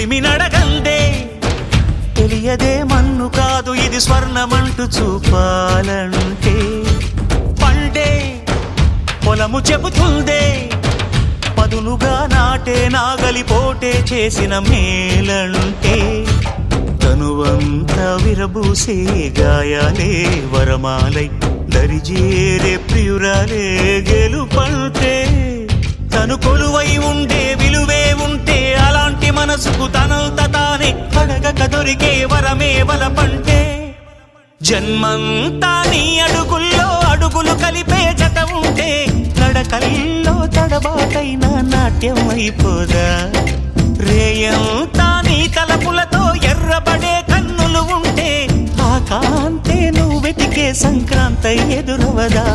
చెలిమి నడగందే తెలియదే మన్ను కాదు ఇది స్వర్ణమంటూ చూపాలంటే పండే పొలము చెబుతుందే పదునుగా నాటే నాగలిపోటే చేసిన మేలంటే తనువంతా విరబూసే గాయాలే వరమాలై దరిజేరే ప్రియురాలే గెలుపంటే తను కొలువై ఉండే విలువే ఉంటే అలాంటి మనసుకు తనంత తానే అడగక దొరికే వరమే వలపంటే జన్మంతా నీ అడుగుల్లో అడుగులు కలిపే జత ఉంటే నడకల్లో తడబాటైన నాట్యం అయిపోదా రేయంతా నీ తలపులతో ఎర్రబడే కన్నులు ఉంటే ఆ కాంతే నువ్వు వెతికే సంక్రాంతి ఎదురవదా